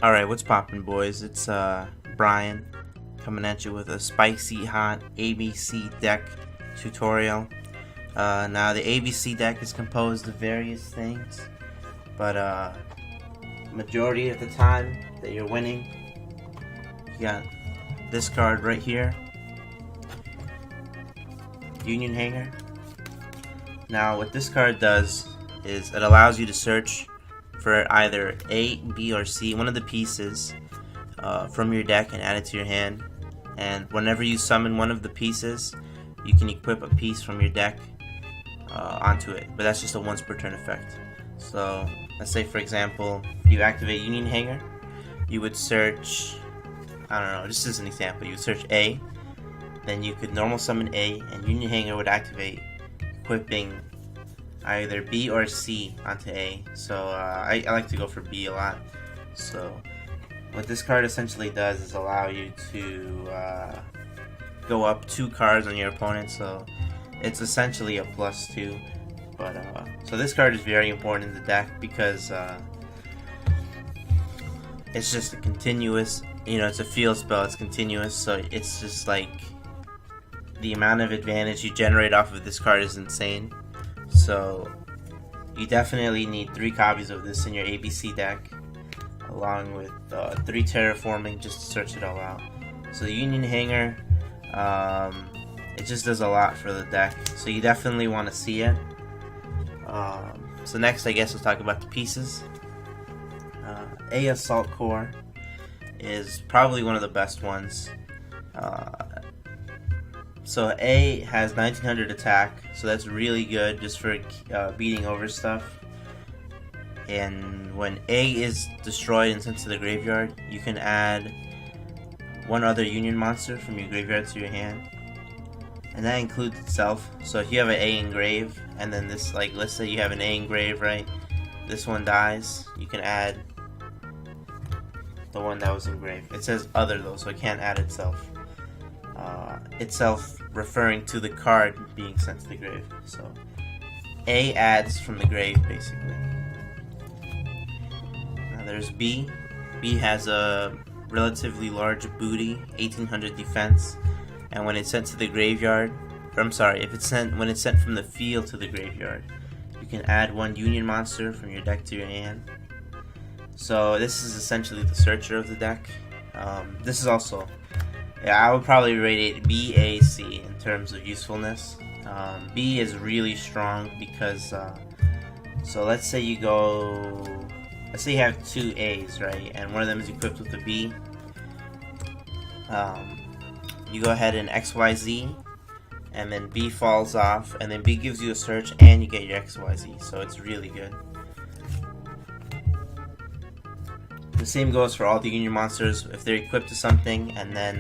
Alright, what's poppin', boys? It's Brian coming at you with a spicy hot ABC deck tutorial. Now the ABC deck is composed of various things, but majority of the time that you're winning, you got this card right here, Union Hanger. Now what this card does is it allows you to search for either A, B, or C, one of the pieces from your deck, and add it to your hand. And whenever you summon one of the pieces, you can equip a piece from your deck onto it, but that's just a once per turn effect. So let's say, for example, you activate Union Hanger, you would search, I don't know, just as an example, you would search A, then you could normal summon A, and Union Hanger would activate, equipping either B or C onto A. So I like to go for B a lot. So what this card essentially does is allow you to go up 2 cards on your opponent, so it's essentially a +2. But so this card is very important in the deck because it's just a continuous, it's a field spell, it's continuous, so it's just like the amount of advantage you generate off of this card is insane. So you definitely need 3 copies of this in your ABC deck, along with 3 terraforming just to search it all out. So the Union Hanger, it just does a lot for the deck, so you definitely want to see it. So next, I guess we'll talk about the pieces. A Assault Core is probably one of the best ones. So A has 1900 attack, so that's really good just for beating over stuff. And when A is destroyed and sent to the graveyard, you can add 1 other Union monster from your graveyard to your hand. And that includes itself. So if you have an A engrave, and then this, like, let's say you have an A engrave, right? This one dies, you can add the one that was engraved. It says other though, so it can't add itself. Itself referring to the card being sent to the grave. So A adds from the grave, basically. Now there's B. B has a relatively large booty, 1800 defense, and when it's sent to the graveyard, or I'm sorry, when it's sent from the field to the graveyard, you can add 1 Union monster from your deck to your hand. So this is essentially the searcher of the deck. This is also, I would probably rate it B, A, C in terms of usefulness. B is really strong because, so let's say you have 2 A's, right, and one of them is equipped with a B. You go ahead and XYZ, and then B falls off, and then B gives you a search, and you get your XYZ, so it's really good. The same goes for all the Union monsters. If they're equipped to something and then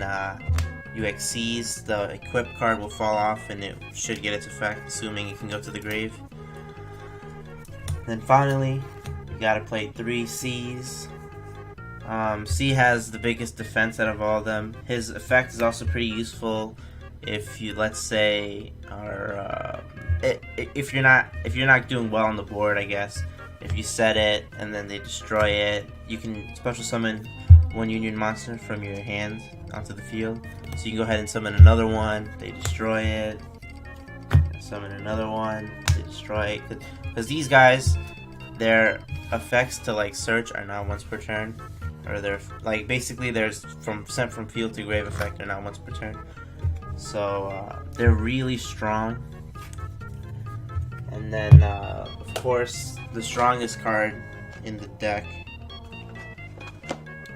you Xyz, the equipped card will fall off and it should get its effect, assuming it can go to the grave. Then finally, you gotta play 3 C's. C has the biggest defense out of all of them. His effect is also pretty useful if you, let's say, are if you're not doing well on the board, I guess. If you set it and then they destroy it, you can special summon 1 Union monster from your hand onto the field. So you can go ahead and summon another one, they destroy it. Summon another one, they destroy it. Because these guys, their effects to like search are not once per turn. Or they're like basically there's sent from field to grave effect are not once per turn. So they're really strong. And then of course the strongest card in the deck,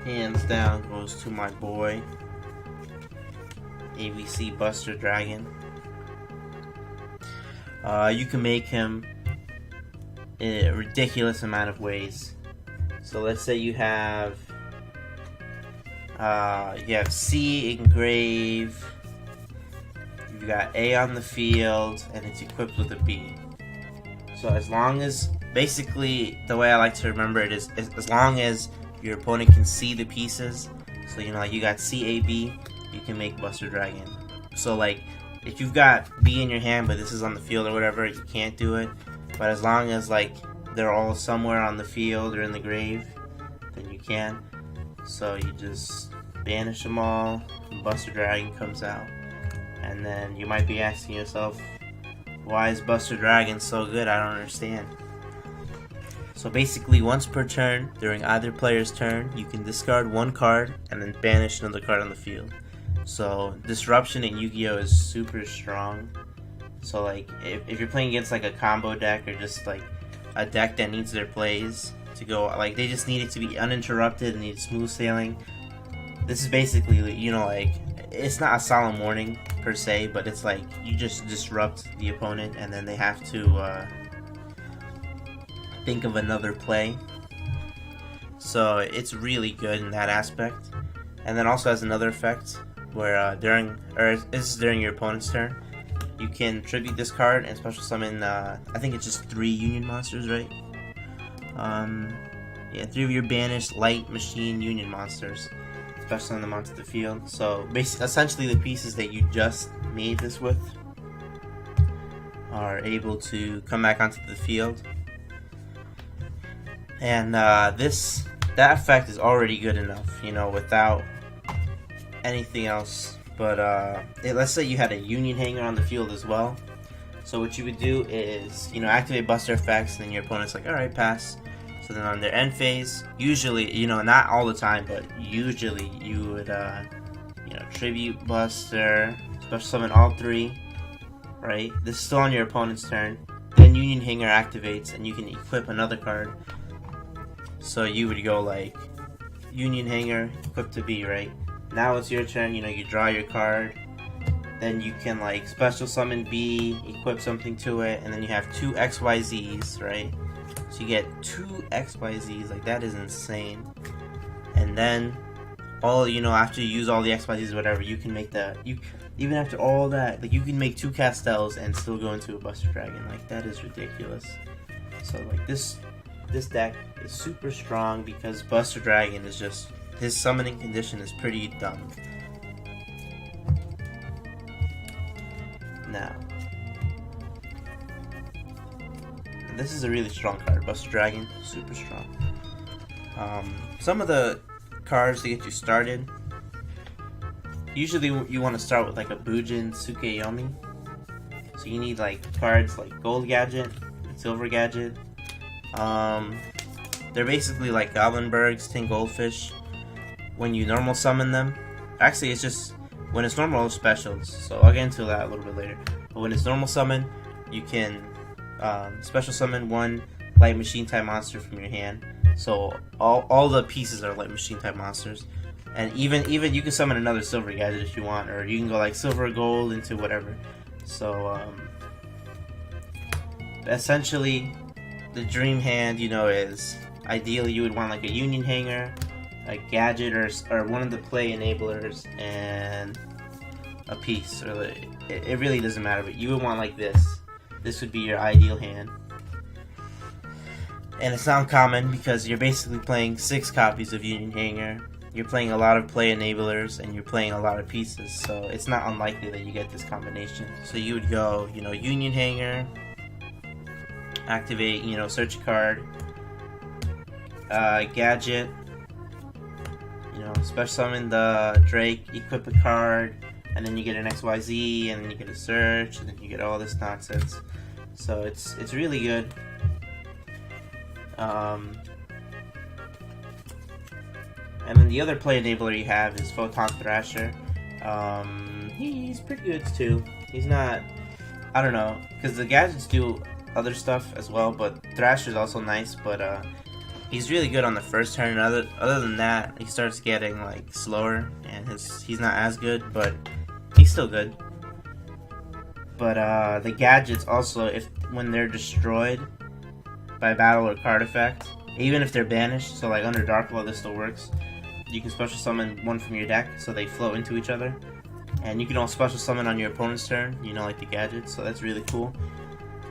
hands down, goes to my boy ABC Buster Dragon. You can make him in a ridiculous amount of ways. So let's say you have C engrave, you've got A on the field, and it's equipped with a B. So as long as, basically the way I like to remember it is as long as your opponent can see the pieces, so like you got C, A, B, you can make Buster Dragon. So like if you've got B in your hand but this is on the field or whatever, you can't do it. But as long as like they're all somewhere on the field or in the grave, then you can. So you just banish them all, and Buster Dragon comes out. And then you might be asking yourself, why is Buster Dragon so good? I don't understand. So basically, once per turn, during either player's turn, you can discard one card and then banish another card on the field. So Disruption in Yu-Gi-Oh! Is super strong. So like, if you're playing against like a combo deck or just like a deck that needs their plays to go, like they just need it to be uninterrupted and need smooth sailing, this is basically, you know, like, it's not a solemn warning per se, but it's like you just disrupt the opponent and then they have to think of another play. So it's really good in that aspect. And then also has another effect where this is during your opponent's turn, you can tribute this card and special summon, I think it's just 3 Union monsters, right? Yeah, 3 of your banished light machine Union monsters. Special summon them onto the field. So essentially the pieces that you just made this with are able to come back onto the field. And that effect is already good enough, you know, without anything else. But let's say you had a Union Hanger on the field as well. So what you would do is, you know, activate Buster effects, and then your opponent's like, alright, pass. So then on their end phase, usually, you know, not all the time, but usually you would, you know, tribute Buster, special summon all 3, right? This is still on your opponent's turn. Then Union Hanger activates, and you can equip another card. So you would go like Union Hanger, equip to B, right? Now it's your turn, you know, you draw your card. Then you can like special summon B, equip something to it, and then you have 2 XYZs, right? So you get 2 XYZs, like that is insane. And then all, you know, after you use all the XYZs or whatever, you can make even after all that, like you can make 2 Castels and still go into a Buster Dragon. Like that is ridiculous. So like this deck is super strong because Buster Dragon is just, his summoning condition is pretty dumb. Now, this is a really strong card, Buster Dragon, super strong. Some of the cards to get you started, usually you want to start with like a Bujin Tsukuyomi. So you need like cards like Gold Gadget and Silver Gadget. They're basically like Goblinbergs, Tin Goldfish. When you normal summon them, actually it's just, when it's normal specials, so I'll get into that a little bit later. But when it's normal summon, you can special summon 1 light machine type monster from your hand. So all the pieces are light machine type monsters. And even you can summon another Silver Gadget if you want, or you can go like silver gold into whatever. So essentially the dream hand, you know, is ideally you would want like a Union Hanger, a gadget, or one of the play enablers, and a piece. Or it really doesn't matter, but you would want like this. This would be your ideal hand. And it's not common because you're basically playing 6 copies of Union Hanger. You're playing a lot of play enablers, and you're playing a lot of pieces, so it's not unlikely that you get this combination. So you would go, you know, Union Hanger, activate, you know, search a card, gadget, you know, special summon the Drake, equip a card, and then you get an XYZ, and then you get a search, and then you get all this nonsense. So it's really good. And then the other play enabler you have is Photon Thrasher. He's pretty good too. He's not, I don't know, because the gadgets do other stuff as well, but Thrasher's also nice, but he's really good on the first turn. Other than that, he starts getting like slower, and he's not as good, but he's still good. But the gadgets also, when they're destroyed by battle or card effect, even if they're banished, so like under Dark Law this still works, you can special summon 1 from your deck, so they flow into each other. And you can also special summon on your opponent's turn, you know, like the gadgets, so that's really cool.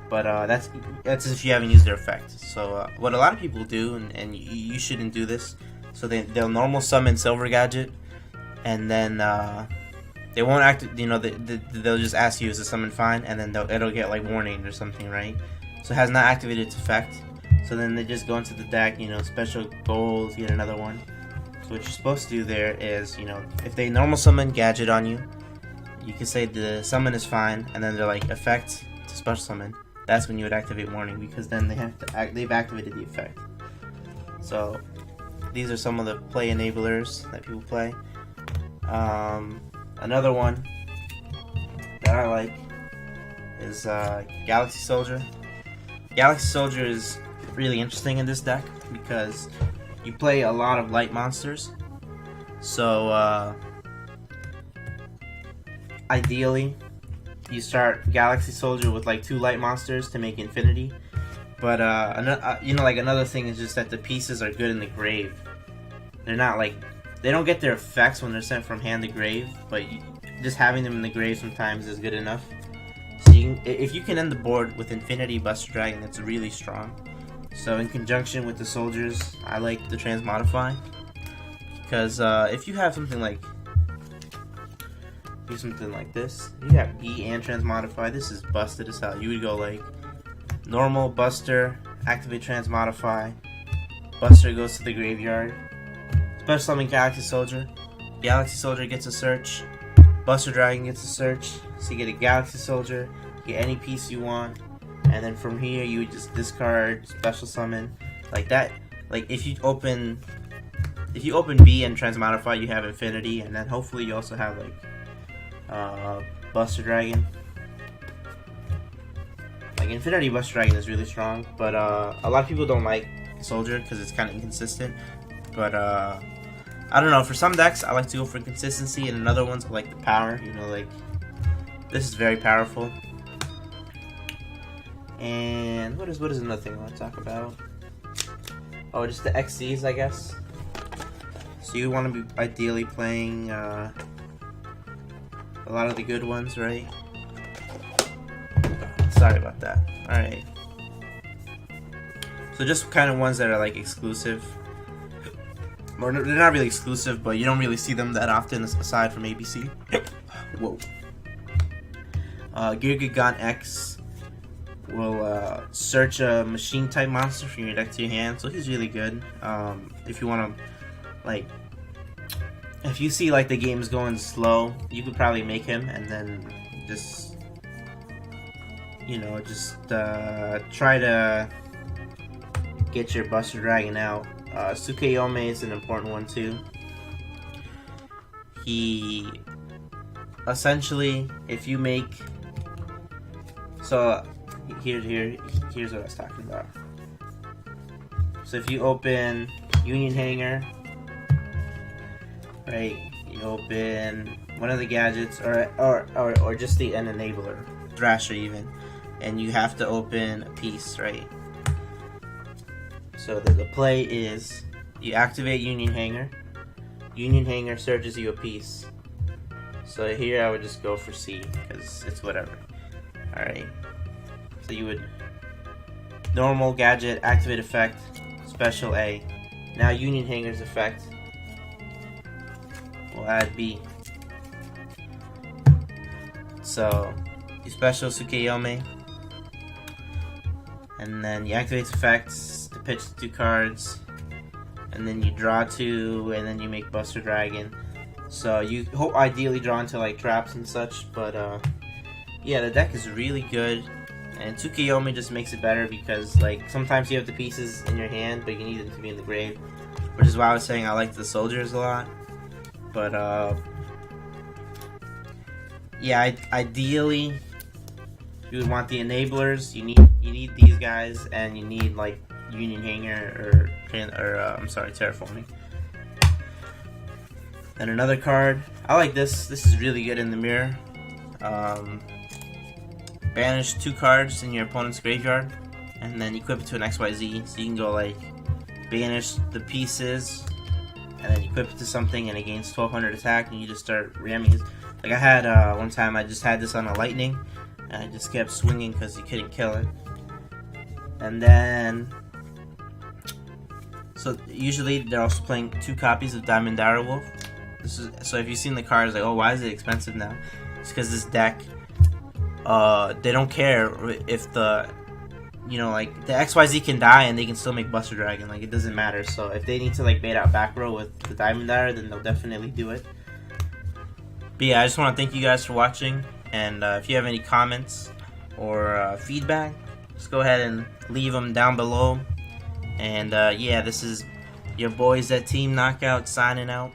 But that's if you haven't used their effect. So what a lot of people do, and you shouldn't do this, so they'll normal summon Silver Gadget, and then they won't act, you know, they'll just ask you, is the summon fine? And then it'll get like warning or something, right? So it has not activated its effect. So then they just go into the deck, you know, special gold, get another one. So what you're supposed to do there is, you know, if they normal summon gadget on you, you can say the summon is fine, and then they're like effect to special summon. That's when you would activate warning, because then they've activated the effect. So these are some of the play enablers that people play. Another one that I like is Galaxy Soldier. Galaxy Soldier is really interesting in this deck because you play a lot of light monsters. So ideally, you start Galaxy Soldier with like 2 light monsters to make infinity. But you know, like another thing is just that the pieces are good in the grave. They're not like, they don't get their effects when they're sent from hand to grave, but just having them in the grave sometimes is good enough. So if you can end the board with Infinity Buster Dragon, that's really strong. So in conjunction with the soldiers, I like the Transmodify, because if you have something like this, you have B and Transmodify, this is busted as hell. You would go like normal, Buster, activate Transmodify, Buster goes to the graveyard, special summon Galaxy Soldier, Galaxy Soldier gets a search, Buster Dragon gets a search, so you get a Galaxy Soldier, get any piece you want, and then from here you would just discard, special summon, like that. Like if you open B and Transmodify, you have Infinity, and then hopefully you also have like Buster Dragon. Like Infinity Buster Dragon is really strong, but a lot of people don't like Soldier because it's kind of inconsistent. But I don't know, for some decks I like to go for consistency, and in other ones I like the power. You know, like this is very powerful. And what is another thing I want to talk about? Oh, just the XCs, I guess. So you want to be ideally playing a lot of the good ones, right? Sorry about that. Alright. So just kind of ones that are like exclusive. Or they're not really exclusive, but you don't really see them that often aside from ABC. Whoa. Gigagon X will search a machine type monster from your deck to your hand, so he's really good. If you want to, like, if you see like the game's going slow, you could probably make him and then just, you know, just try to get your Buster Dragon out. Tsukeyome is an important one too. He essentially, if you make, so here's what I was talking about. So if you open Union Hanger, right, you open one of the gadgets, or just an enabler, Thrasher even, and you have to open a piece, right? So the play is you activate Union Hanger. Union Hanger searches you a piece. So here I would just go for C because it's whatever. Alright. So you would normal gadget, activate effect, special A. Now Union Hanger's effect will add B. So you special Tsukeyome, and then you activate effects to pitch 2 cards, and then you draw 2, and then you make Buster Dragon. So you hope ideally draw into like traps and such, but yeah, the deck is really good, and Tsukeyome just makes it better because like sometimes you have the pieces in your hand, but you need them to be in the grave, which is why I was saying I like the soldiers a lot. But yeah, ideally you would want the enablers. You need these guys, and you need like Union Hanger or I'm sorry, Terraforming. Then another card. I like this. This is really good in the mirror. Banish 2 cards in your opponent's graveyard, and then equip it to an XYZ. So you can go like banish the pieces, and then equip it to something, and it gains 1200 attack, and you just start ramming. Like I had one time, I just had this on a lightning, and I just kept swinging because you couldn't kill it. And then, so usually they're also playing 2 copies of Diamond Direwolf. This is, so if you've seen the cards, like, oh, why is it expensive now? It's because this deck, they don't care if the you know, like the XYZ can die and they can still make Buster Dragon. Like it doesn't matter. So if they need to like bait out back row with the Diamond Dire, then they'll definitely do it. But yeah, I just want to thank you guys for watching, and if you have any comments or feedback, just go ahead and leave them down below. And yeah, this is your boys at Team Knockout signing out.